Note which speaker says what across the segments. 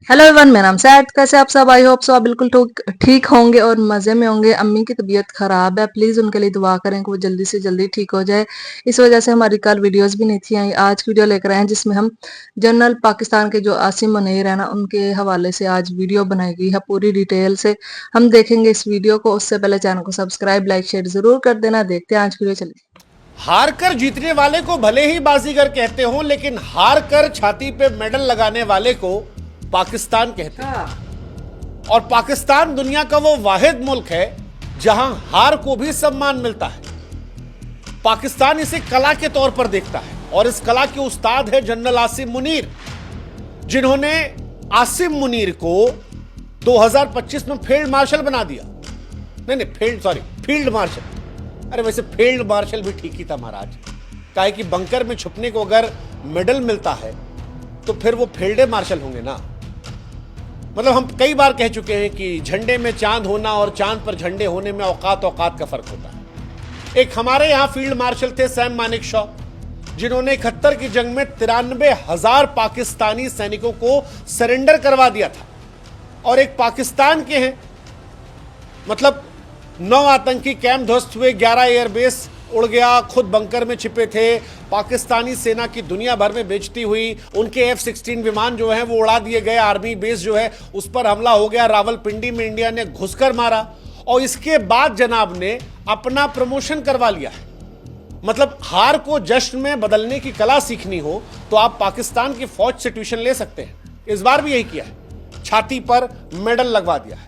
Speaker 1: Hello everyone, मेरा नाम sad. कैसे आप सब? आई होप सो आप बिल्कुल ठीक होंगे और मजे में होंगे। अम्मी की तबीयत खराब है, प्लीज उनके लिए दुआ करें कि वो जल्दी से जल्दी ठीक हो जाए। इस वजह से हमारी कल वीडियोस भी नहीं थी आई। आज की वीडियो लेकर आए हैं जिसमें हम जनरल पाकिस्तान के जो आसिम मुनीर है ना, उनके हवाले से आज वीडियो बनाई गई है। पूरी डिटेल से हम देखेंगे इस वीडियो को। उससे पहले चैनल को सब्सक्राइब, लाइक, शेयर जरूर कर देना। देखते हैं आज की वीडियो। चलिए।
Speaker 2: हार कर जीतने वाले को भले ही बाजीगर कहते हो, लेकिन हार कर छाती पे मेडल लगाने वाले को पाकिस्तान कहते हैं। और पाकिस्तान दुनिया का वो वाहिद मुल्क है जहां हार को भी सम्मान मिलता है। पाकिस्तान इसे कला के तौर पर देखता है और इस कला के उस्ताद है जनरल आसिम मुनीर, जिन्होंने आसिम मुनीर को 2025 में फील्ड मार्शल बना दिया। नहीं, फील्ड मार्शल। अरे वैसे फील्ड मार्शल भी ठीक ही था महाराज। काहे कि बंकर में छुपने को अगर मेडल मिलता है तो फिर वो फील्ड मार्शल होंगे ना। मतलब हम कई बार कह चुके हैं कि झंडे में चांद होना और चांद पर झंडे होने में औकात का फर्क होता है। एक हमारे यहां फील्ड मार्शल थे सैम मानेकशॉ, जिन्होंने 71 की जंग में 93,000 पाकिस्तानी सैनिकों को सरेंडर करवा दिया था। और एक पाकिस्तान के हैं, मतलब 9 आतंकी कैंप ध्वस्त हुए, 11 एयरबेस उड़ गया, खुद बंकर में छिपे थे। पाकिस्तानी सेना की दुनिया भर में बेइज्जती हुई, उनके F-16 विमान जो है वो उड़ा दिए गए, आर्मी बेस जो है उस पर हमला हो गया, रावलपिंडी में इंडिया ने घुसकर मारा। और इसके बाद जनाब ने अपना प्रमोशन करवा लिया है। मतलब हार को जश्न में बदलने की कला सीखनी हो तो आप पाकिस्तान की फौज से ट्यूशन ले सकते हैं। इस बार भी यही किया है, छाती पर मेडल लगवा दिया है।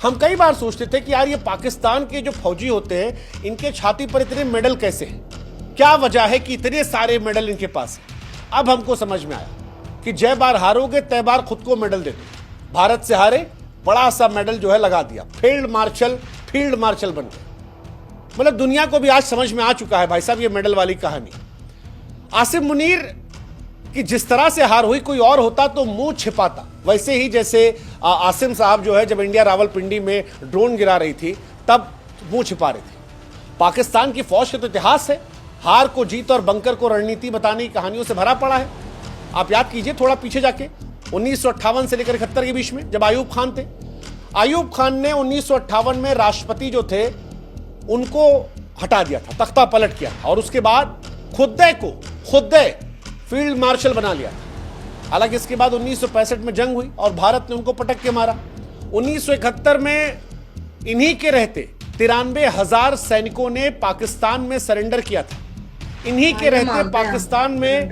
Speaker 2: हम कई बार सोचते थे कि यार ये पाकिस्तान के जो फौजी होते हैं इनके छाती पर इतने मेडल कैसे हैं, क्या वजह है कि इतने सारे मेडल इनके पास हैं। अब हमको समझ में आया कि जय बार हारोगे तय बार खुद को मेडल दे दो। भारत से हारे, बड़ा सा मेडल जो है लगा दिया, फील्ड मार्शल बन गए। मतलब दुनिया को भी आज समझ में आ चुका है भाई साहब ये मेडल वाली कहानी। आसिम मुनीर कि जिस तरह से हार हुई, कोई और होता तो मुंह छिपाता। वैसे ही जैसे आसिम साहब जो है जब इंडिया रावलपिंडी में ड्रोन गिरा रही थी तब मुंह छिपा रहे थे। पाकिस्तान की फौज का तो इतिहास है हार को जीत और बंकर को रणनीति बताने की कहानियों से भरा पड़ा है। आप याद कीजिए थोड़ा पीछे जाके 1958 से लेकर 71 के बीच में जब आयूब खान थे। आयूब खान ने 1958 में राष्ट्रपति जो थे उनको हटा दिया था, तख्ता पलट किया था और उसके बाद खुद फील्ड मार्शल बना लिया था। हालांकि इसके बाद 1965 में जंग हुई और भारत ने उनको पटक के मारा। 1971 में इन्हीं के रहते 93,000 सैनिकों ने पाकिस्तान में सरेंडर किया था। इन्हीं के रहते पाकिस्तान में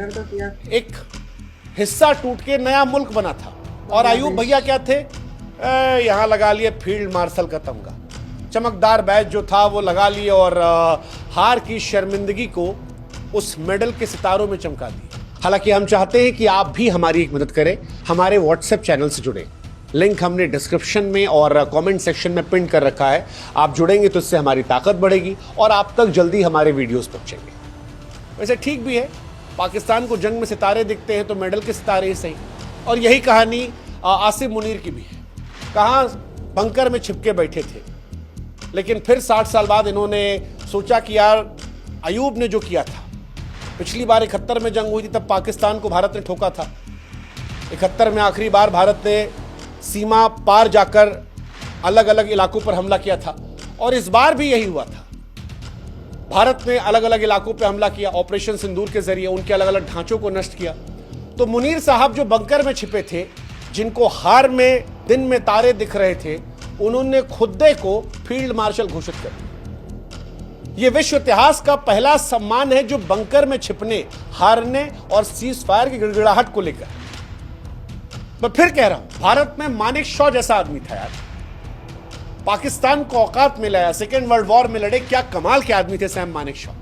Speaker 2: एक हिस्सा टूट के नया मुल्क बना था। और आयूब भैया क्या थे, यहां लगा लिए फील्ड मार्शल का तमगा, चमकदार बैज जो था वो लगा लिए और हार की शर्मिंदगी को उस मेडल के सितारों में चमका दी। हालांकि हम चाहते हैं कि आप भी हमारी एक मदद करें, हमारे व्हाट्सएप चैनल से जुड़े। लिंक हमने डिस्क्रिप्शन में और कमेंट सेक्शन में पिन कर रखा है। आप जुड़ेंगे तो इससे हमारी ताकत बढ़ेगी और आप तक जल्दी हमारे वीडियोस पहुंचेंगे। वैसे ठीक भी है, पाकिस्तान को जंग में सितारे दिखते हैं तो मेडल के सितारे ही सही। और यही कहानी आसिम मुनीर की भी है। कहाँ बंकर में छिपके बैठे थे, लेकिन फिर 60 साल बाद इन्होंने सोचा कि यार अयूब ने जो किया था, पिछली बार 71 में जंग हुई थी तब पाकिस्तान को भारत ने ठोका था। 71 में आखिरी बार भारत ने सीमा पार जाकर अलग अलग इलाकों पर हमला किया था और इस बार भी यही हुआ था। भारत ने अलग अलग इलाकों पर हमला किया, ऑपरेशन सिंदूर के जरिए उनके अलग अलग ढांचों को नष्ट किया। तो मुनीर साहब जो बंकर में छिपे थे, जिनको हार में दिन में तारे दिख रहे थे, उन्होंने खुद को फील्ड मार्शल घोषित कर दिया। यह विश्व इतिहास का पहला सम्मान है जो बंकर में छिपने, हारने और सीज फायर की गिड़गिड़ाहट को लेकर। मैं फिर कह रहा हूं, भारत में मानेकशॉ जैसा आदमी था यार, पाकिस्तान को औकात में लाया, सेकेंड वर्ल्ड वॉर में लड़े, क्या कमाल के आदमी थे सैम मानेकशॉ।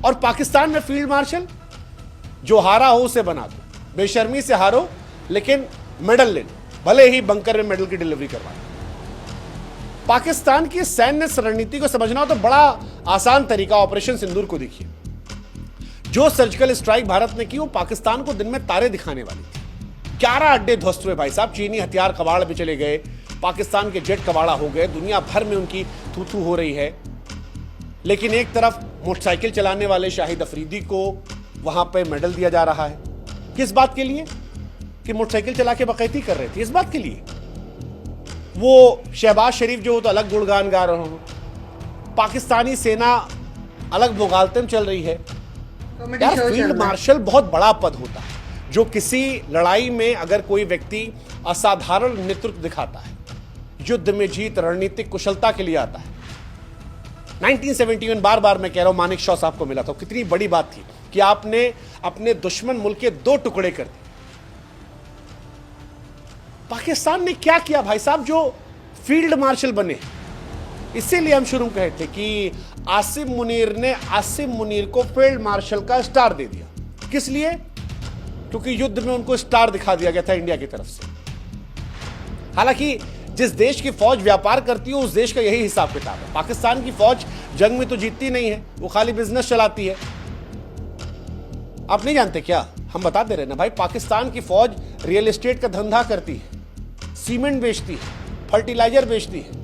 Speaker 2: और पाकिस्तान में फील्ड मार्शल, जो हारा हो उसे बना दो, बेशर्मी से हारो लेकिन मेडल ले लो, भले ही बंकर में मेडल की डिलीवरी करवा दो। पाकिस्तान की सैन्य रणनीति को समझना हो तो बड़ा आसान तरीका, ऑपरेशन सिंदूर को देखिए। जो सर्जिकल स्ट्राइक भारत ने की वो पाकिस्तान को दिन में तारे दिखाने वाली थी। 11 अड्डे ध्वस्त हुए भाई साहब, चीनी हथियार कबाड़ में चले गए, पाकिस्तान के जेट कबाड़ा हो गए, दुनिया भर में उनकी थू हो रही है। लेकिन एक तरफ मोटरसाइकिल चलाने वाले शाहिद अफरीदी को वहां पे मेडल दिया जा रहा है। किस बात के लिए? कि मोटरसाइकिल चला के बकैती कर रहे थे इस बात के लिए। वो शहबाज शरीफ जो तो अलग गुणगान गा रहे हो, पाकिस्तानी सेना अलग मुगालते में चल रही है। यार फील्ड मार्शल बहुत बड़ा पद होता है, जो किसी लड़ाई में अगर कोई व्यक्ति असाधारण नेतृत्व दिखाता है, युद्ध में जीत, रणनीतिक कुशलता के लिए आता है। 1971 बार बार मैं कह रहा हूं मानिक शॉ साहब को मिला था, कितनी बड़ी बात थी कि आपने अपने दुश्मन मुल्क के 2 टुकड़े कर दिए। पाकिस्तान ने क्या किया भाई साहब, जो फील्ड मार्शल बने। इसीलिए हम शुरू कहे थे कि आसिम मुनीर ने आसिम मुनीर को फील्ड मार्शल का स्टार दे दिया। किस लिए? क्योंकि युद्ध में उनको स्टार दिखा दिया गया था इंडिया की तरफ से। हालांकि जिस देश की फौज व्यापार करती है उस देश का यही हिसाब किताब है। पाकिस्तान की फौज जंग में तो जीतती नहीं है, वो खाली बिजनेस चलाती है। आप नहीं जानते क्या? हम बता दे रहे ना भाई, पाकिस्तान की फौज रियल एस्टेट का धंधा करती है, सीमेंट बेचती है, फर्टिलाइजर बेचती है,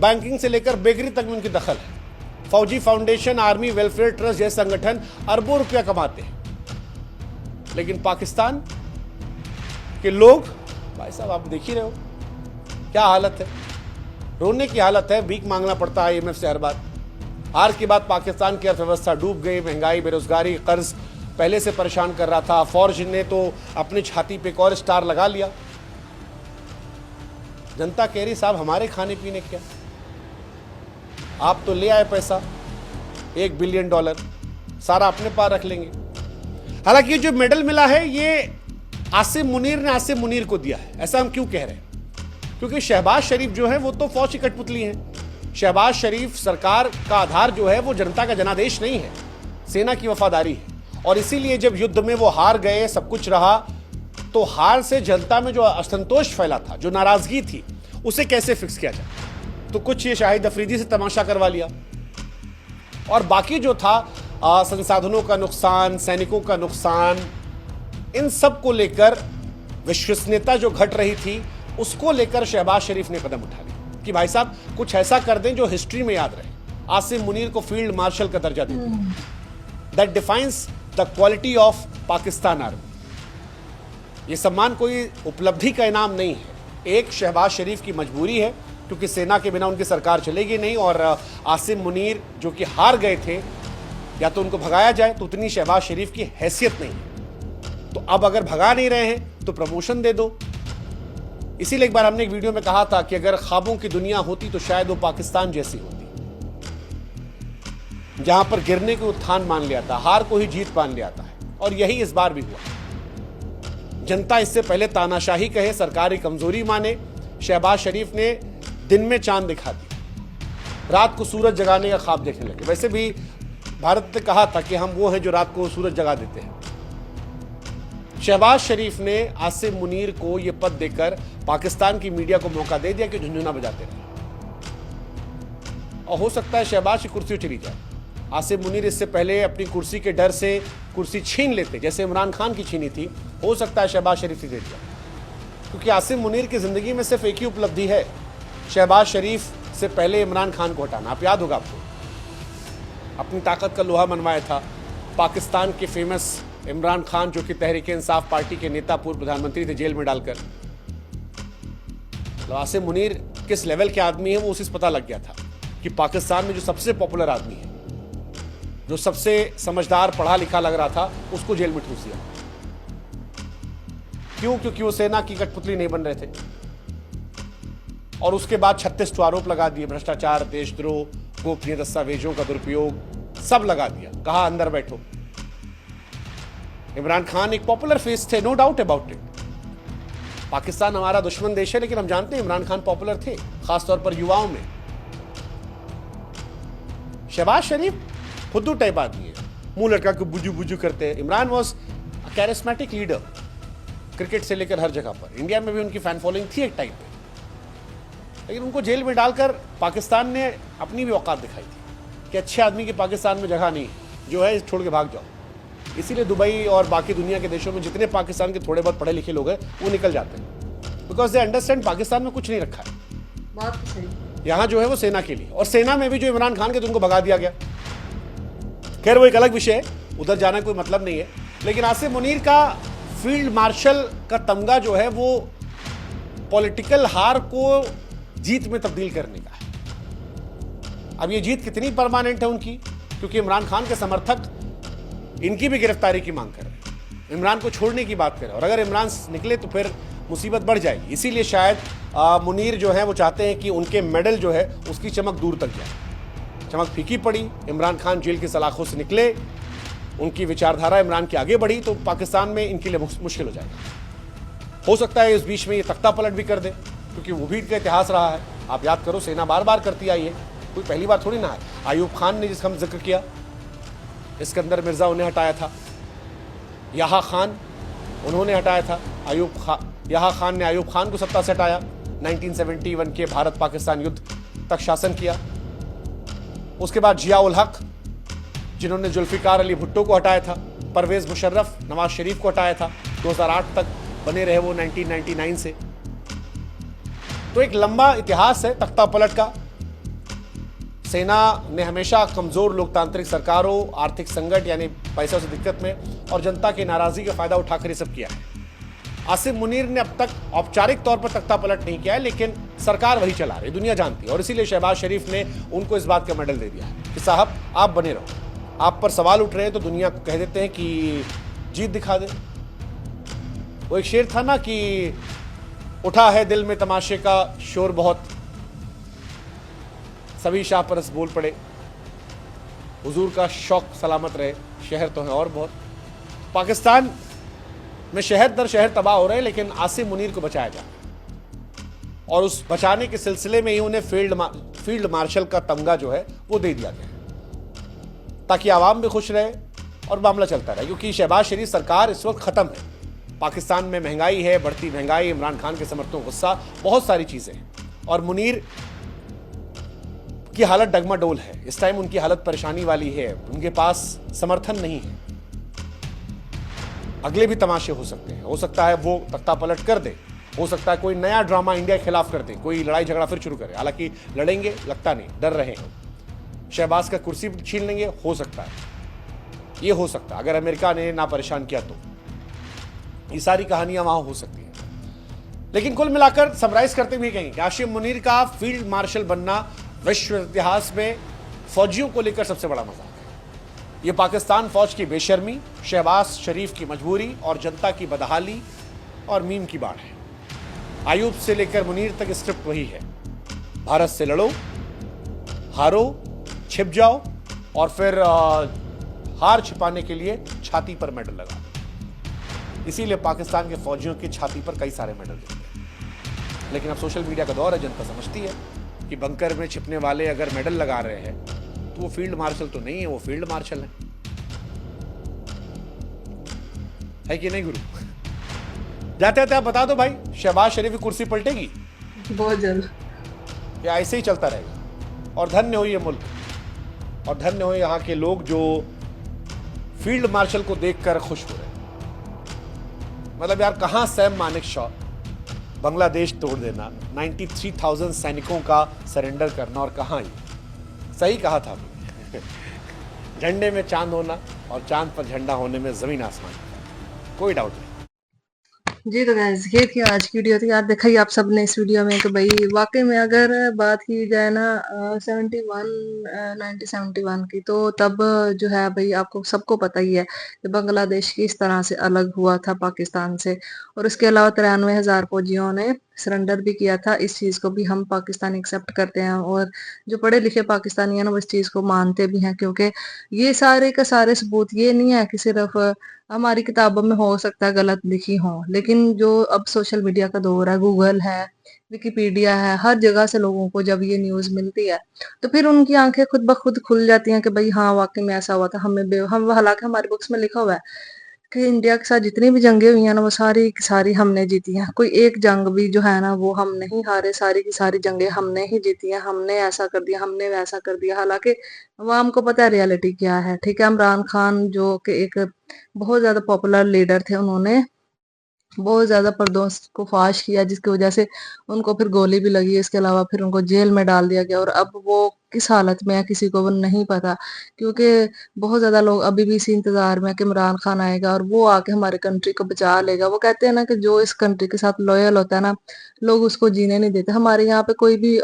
Speaker 2: बैंकिंग से लेकर बेकरी तक में उनकी दखल है। फौजी फाउंडेशन, आर्मी वेलफेयर ट्रस्ट जैसे संगठन अरबों रुपया कमाते हैं। लेकिन पाकिस्तान के लोग भाई साहब आप देख ही रहे हो क्या हालत है, रोने की हालत है, भीख मांगना पड़ता है IMF से हर बार। हार के बाद पाकिस्तान की अर्थव्यवस्था डूब गई, महंगाई, बेरोजगारी, कर्ज पहले से परेशान कर रहा था। फौज ने तो अपनी छाती पे एक और स्टार लगा लिया। जनता कह रही साहब हमारे खाने पीने क्या, आप तो ले आए पैसा $1 बिलियन, सारा अपने पास रख लेंगे। हालांकि जो मेडल मिला है ये आसिम मुनीर ने आसिम मुनीर को दिया है। ऐसा हम क्यों कह रहे हैं? क्योंकि शहबाज शरीफ जो है वो तो फौज की कठपुतली है। शहबाज शरीफ सरकार का आधार जो है वो जनता का जनादेश नहीं है, सेना की वफादारी है। और इसीलिए जब युद्ध में वो हार गए, सब कुछ रहा, तो हार से जनता में जो असंतोष फैला था, जो नाराजगी थी, उसे कैसे फिक्स किया जाए। तो कुछ ये शाहिद अफरीदी से तमाशा करवा लिया, और बाकी जो था संसाधनों का नुकसान, सैनिकों का नुकसान, इन सब को लेकर विश्वसनीयता जो घट रही थी उसको लेकर शहबाज शरीफ ने कदम उठा लिया कि भाई साहब कुछ ऐसा कर दें जो हिस्ट्री में याद रहे। आसिम मुनीर को फील्ड मार्शल का दर्जा दे दिया। That defines the quality of Pakistan army. ये सम्मान कोई उपलब्धि का इनाम नहीं है, एक शहबाज शरीफ की मजबूरी है, क्योंकि सेना के बिना उनकी सरकार चलेगी नहीं। और आसिम मुनीर जो कि हार गए थे, या तो उनको भगाया जाए, तो उतनी शहबाज शरीफ की हैसियत नहीं है। तो अब अगर भगा नहीं रहे हैं तो प्रमोशन दे दो। इसीलिए एक बार हमने एक वीडियो में कहा था कि अगर ख्वाबों की दुनिया होती तो शायद वो पाकिस्तान जैसी होती, जहां पर गिरने को उत्थान मान लिया था, हार को ही जीत मान लिया था। और यही इस बार भी हुआ। जनता इससे पहले तानाशाही कहे, सरकारी कमजोरी माने, शहबाज शरीफ ने दिन में चांद दिखा दी, रात को सूरज जगाने का ख्वाब देखने लगे। वैसे भी भारत ने कहा था कि हम वो हैं जो रात को सूरज जगा देते हैं। शहबाज शरीफ ने आसिम मुनीर को यह पद देकर पाकिस्तान की मीडिया को मौका दे दिया कि झुनझुना बजाते रहे। और हो सकता है शहबाज की कुर्सी चली जाए। आसिम मुनीर इससे पहले अपनी कुर्सी के डर से कुर्सी छीन लेते, जैसे इमरान खान की छीनी थी। हो सकता है शहबाज शरीफ से दे दिया, क्योंकि आसिम मुनीर की जिंदगी में सिर्फ एक ही उपलब्धि है, शहबाज शरीफ से पहले इमरान खान को हटाना। आप याद होगा आपको, अपनी ताकत का लोहा मनवाया था पाकिस्तान के फेमस इमरान खान, जो कि तहरीक-ए-इंसाफ पार्टी के नेता, पूर्व प्रधानमंत्री थे, जेल में डालकर। तो आसिम मुनीर किस लेवल के आदमी है वो उसी से पता लग गया था कि पाकिस्तान में जो सबसे पॉपुलर आदमी है, जो सबसे समझदार पढ़ा लिखा लग रहा था, उसको जेल में ठूस दिया। क्यों? क्योंकि वो सेना की कठपुतली नहीं बन रहे थे। और उसके बाद 36 आरोप लगा दिए, भ्रष्टाचार, देशद्रोह, गोपनीय दस्तावेजों का दुरुपयोग, सब लगा दिया। कहा अंदर बैठो। इमरान खान एक पॉपुलर फेस थे, no doubt about it. Pakistan हमारा दुश्मन देश है, लेकिन हम जानते हैं इमरान खान पॉपुलर थे, खासतौर पर युवाओं में। शहबाज शरीफ खुद टाइप आदमी है, मुंह लटका के बुजू बुजू करते हैं। Imran was charismatic leader, cricket से लेकर हर जगह पर। इंडिया में भी उनकी फैन फॉलोइंग थी एक टाइम पे, लेकिन उनको जेल में डालकर पाकिस्तान ने अपनी भी औकात दिखाई थी कि अच्छे आदमी की पाकिस्तान में जगह नहीं, जो है छोड़ के भाग जाओ। इसीलिए दुबई और बाकी दुनिया के देशों में जितने पाकिस्तान के थोड़े बहुत पढ़े लिखे लोग हैं वो निकल जाते हैं, बिकॉज दे अंडरस्टैंड पाकिस्तान में कुछ नहीं रखा है।
Speaker 1: बात तो सही।
Speaker 2: यहाँ जो है वो सेना के लिए, और सेना में भी जो इमरान खान के तुमको भगा दिया गया। खैर वो एक अलग विषय है, उधर जाना कोई मतलब नहीं है। लेकिन आसिम मुनीर का फील्ड मार्शल का तमगा जो है वो पॉलिटिकल हार को जीत में तब्दील करने का है। अब ये जीत कितनी परमानेंट है उनकी, क्योंकि इमरान खान के समर्थक इनकी भी गिरफ्तारी की मांग कर रहे हैं, इमरान को छोड़ने की बात कर रहे हैं, और अगर इमरान निकले तो फिर मुसीबत बढ़ जाएगी। इसीलिए शायद मुनीर जो है वो चाहते हैं कि उनके मेडल जो है उसकी चमक दूर तक जाए। चमक फीकी पड़ी, इमरान खान जेल की सलाखों से निकले, उनकी विचारधारा इमरान की आगे बढ़ी, तो पाकिस्तान में इनके लिए मुश्किल हो जाएगा। हो सकता है इस बीच में ये तख्ता पलट भी कर दे, क्योंकि वो भी इनका इतिहास रहा है। आप याद करो, सेना बार बार करती आई है, कोई पहली बार थोड़ी ना है। आयूब खान ने जिसका हम जिक्र किया, इस्कंदर मिर्जा उन्हें हटाया था, याहा खान उन्होंने हटाया था, याहा खान ने आयूब खान को सत्ता से हटाया, 1971 के भारत पाकिस्तान युद्ध तक शासन किया। उसके बाद जिया उल हक जिन्होंने जुल्फिकार अली भुट्टो को हटाया था, परवेज मुशर्रफ नवाज शरीफ को हटाया था, 2008 तक बने रहे वो 1999 से। तो एक लंबा इतिहास है तख्ता पलट का। सेना ने हमेशा कमजोर लोकतांत्रिक सरकारों, आर्थिक संकट यानी पैसों से दिक्कत में, और जनता की नाराजगी का फायदा उठाकर ये सब किया है। आसिम मुनीर ने अब तक औपचारिक तौर पर तख्ता पलट नहीं किया है, लेकिन सरकार वही चला रही, दुनिया जानती है, और इसीलिए शहबाज शरीफ ने उनको इस बात का मेडल दे दिया है कि साहब आप बने रहो। आप पर सवाल उठ रहे हैं तो दुनिया को कह देते हैं कि जीत दिखा दे। वो एक शेर था ना कि उठा है दिल में तमाशे का शोर बहुत, सभी शाह परस बोल पड़े, हुजूर का शौक सलामत रहे, शहर तो है और बहुत। पाकिस्तान में शहर दर शहर तबाह हो रहे हैं, लेकिन आसिम मुनीर को बचाया जा रहा है, और उस बचाने के सिलसिले में ही उन्हें फील्ड मार्शल का तमगा जो है वो दे दिया गया है, ताकि आवाम भी खुश रहे और मामला चलता रहे। क्योंकि शहबाज शरीफ सरकार इस वक्त खत्म है, पाकिस्तान में महंगाई है, बढ़ती महंगाई, इमरान खान के समर्थकों को गुस्सा, बहुत सारी चीजें हैं, और मुनीर की हालत डगमाडोल है। इस टाइम उनकी हालत परेशानी वाली है, उनके पास समर्थन नहीं है। अगले भी तमाशे हो सकते हैं, हो सकता है वो तख्ता पलट कर दे, हो सकता है कोई नया ड्रामा इंडिया के खिलाफ कर दे, कोई लड़ाई झगड़ा फिर शुरू करे। हालांकि लड़ेंगे लगता नहीं, डर रहे हैं। शहबाज का कुर्सी छीन लेंगे, हो सकता है, ये हो सकता है, अगर अमेरिका ने ना परेशान किया तो। ये सारी कहानियां वहां हो सकती हैं, लेकिन कुल मिलाकर समराइज करते हुए कहेंगे कि आसिम मुनीर का फील्ड मार्शल बनना विश्व इतिहास में फौजियों को लेकर सबसे बड़ा मजाक है। यह पाकिस्तान फौज की बेशर्मी, शहबाज शरीफ की मजबूरी और जनता की बदहाली और मीम की बाढ़ है। आयूब से लेकर मुनीर तक स्क्रिप्ट वही है, भारत से लड़ो, हारो, छिप जाओ, और फिर हार छिपाने के लिए छाती पर मेडल लगा। इसीलिए पाकिस्तान के फौजियों की छाती पर कई सारे मेडल देते हैं। लेकिन अब सोशल मीडिया का दौर है, जनता समझती है कि बंकर में छिपने वाले अगर मेडल लगा रहे हैं तो वो फील्ड मार्शल तो नहीं है, वो फील्ड मार्शल है कि नहीं गुरु? जाते जाते आप बता दो भाई, शहबाज शरीफ की कुर्सी पलटेगी
Speaker 1: बहुत जल्द,
Speaker 2: या ऐसे ही चलता रहेगा? और धन्य हो ये मुल्क, और धन्य हो यहाँ के लोग जो फील्ड मार्शल को देखकर खुश हो रहे हैं। मतलब यार, कहां सैम मानेकशॉ, बांग्लादेश तोड़ देना, 93,000 सैनिकों का सरेंडर करना, और कहां ये सही कहा था झंडे में चांद होना और चांद पर झंडा होने में जमीन आसमान, कोई डाउट नहीं।
Speaker 1: जी तो गाइस, ये थी आज की वीडियो। तो यार देखा ही आप सबने इस वीडियो में, तो भाई वाकई में अगर बात की जाए ना 1971 की, तो तब जो है भाई आपको सबको पता ही है कि बांग्लादेश किस तरह से अलग हुआ था पाकिस्तान से, और उसके अलावा 93,000 फौजियों ने सरेंडर भी किया था। इस चीज को भी हम पाकिस्तानी एक्सेप्ट करते हैं, और जो पढ़े लिखे पाकिस्तानी है ना वो इस चीज को मानते भी हैं, क्योंकि ये सारे का सारे सबूत ये नहीं है कि सिर्फ हमारी किताबों में हो सकता है गलत लिखी हो, लेकिन जो अब सोशल मीडिया का दौर है, गूगल है, विकिपीडिया है, हर जगह से लोगों को जब ये न्यूज मिलती है तो फिर उनकी आंखें खुद ब खुद खुल जाती हैं कि भाई हाँ वाकई में ऐसा हुआ था। हम हालांकि हमारी बुक्स में लिखा हुआ है कि इंडिया के साथ जितनी भी जंगें हुई हैं ना वो सारी की सारी हमने जीती हैं, कोई एक जंग भी जो है ना वो हम नहीं हारे, सारी की सारी जंगें हमने ही जीती हैं, हमने ऐसा कर दिया, हमने वैसा कर दिया। हालांकि अवाम को पता है रियलिटी क्या है। ठीक है, इमरान खान जो कि एक बहुत ज्यादा पॉपुलर लीडर थे, उन्होंने बहुत ज्यादा पर्दों को फाश किया, जिसकी वजह से उनको फिर गोली भी लगी, इसके अलावा फिर उनको जेल में डाल दिया गया, और अब वो किस हालत में है किसी को वो नहीं पता, क्योंकि बहुत ज़्यादा लोग अभी भी इसी इंतज़ार में है कि इमरान खान आएगा और वो आके हमारी कंट्री को बचा लेगा। वो कहते हैं ना कि जो इस कंट्री के साथ लॉयल होता है ना, लोग उसको जीने नहीं देते। हमारे यहाँ पे कोई भी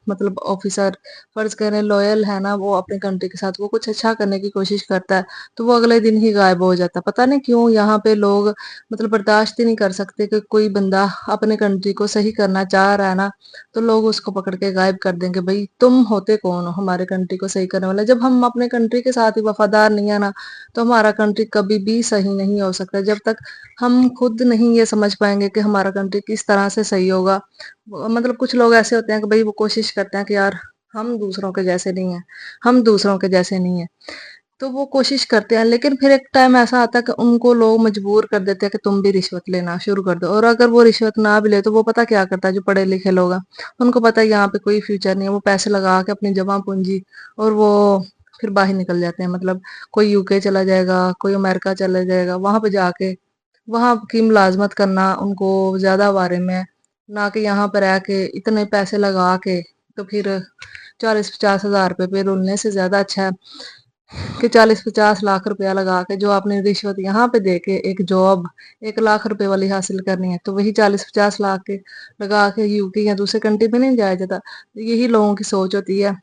Speaker 1: मतलब ऑफिसर फर्ज़ करें लॉयल है ना, वो अपनी कंट्री के साथ वो कुछ अच्छा करने की कोशिश करता है, तो वो अगले दिन ही गायब हो जाता है। पता नहीं क्यों यहाँ पे लोग मतलब बर्दाश्त ही नहीं कर सकते कि कोई बंदा अपने कंट्री को सही करना चाह रहा है ना, तो लोग उसको पकड़ के गायब कर देंगे। भाई तुम होते कौन हो हमारे कंट्री को सही करने वाले? जब हम अपने कंट्री के साथ ही वफादार नहीं है ना, तो हमारा कंट्री कभी भी सही नहीं हो सकता। जब तक हम खुद नहीं ये समझ पाएंगे कि हमारा कंट्री किस तरह से सही होगा। मतलब कुछ लोग ऐसे होते हैं कि भाई वो कोशिश करते हैं कि यार हम दूसरों के जैसे नहीं है, हम दूसरों के जैसे नहीं है, तो वो कोशिश करते हैं, लेकिन फिर एक टाइम ऐसा आता है कि उनको लोग मजबूर कर देते हैं कि तुम भी रिश्वत लेना शुरू कर दो। और अगर वो रिश्वत ना भी ले तो वो पता क्या करता है, जो पढ़े लिखे लोग हैं उनको पता है यहाँ पे कोई फ्यूचर नहीं है, वो पैसे लगा के अपनी जमा पूंजी और वो फिर बाहर निकल जाते हैं। मतलब कोई यूके चला जाएगा, कोई अमेरिका चला जाएगा, वहां पे जाके वहां की मुलाजमत करना उनको ज्यादा बारे में है, ना कि यहाँ पर रह के इतने पैसे लगा के तो फिर 40-50 हज़ार रुपए पे रुलने से ज्यादा अच्छा है कि 40-50 लाख रुपया लगा के जो आपने रिश्वत यहाँ पे दे के एक जॉब 1 लाख रुपए वाली हासिल करनी है, तो वही 40-50 लाख के लगा के यूके या दूसरे कंट्री में नहीं जाया जाता। तो यही लोगों की सोच होती है,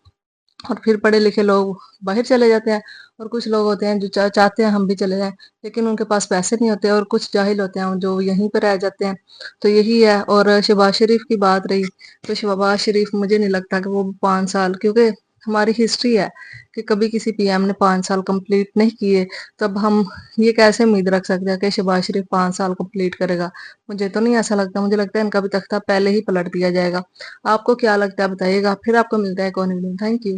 Speaker 1: और फिर पढ़े लिखे लोग बाहर चले जाते हैं। और कुछ लोग होते हैं जो चाहते हैं हम भी चले जाएं, लेकिन उनके पास पैसे नहीं होते, और कुछ जाहिल होते हैं जो यहीं पर रह जाते हैं। तो यही है। और शहबाज शरीफ की बात रही, तो शहबाज शरीफ मुझे नहीं लगता कि वो 5 साल, क्योंकि हमारी हिस्ट्री है कि कभी किसी पीएम ने 5 साल कंप्लीट नहीं किए, तब हम ये कैसे उम्मीद रख सकते हैं कि शहबाज शरीफ 5 साल कंप्लीट करेगा? मुझे तो नहीं ऐसा लगता। मुझे लगता है इनका भी तख्ता पहले ही पलट दिया जाएगा। आपको क्या लगता है बताइएगा। फिर आपको मिलता है कौन वीडियो। Thank you.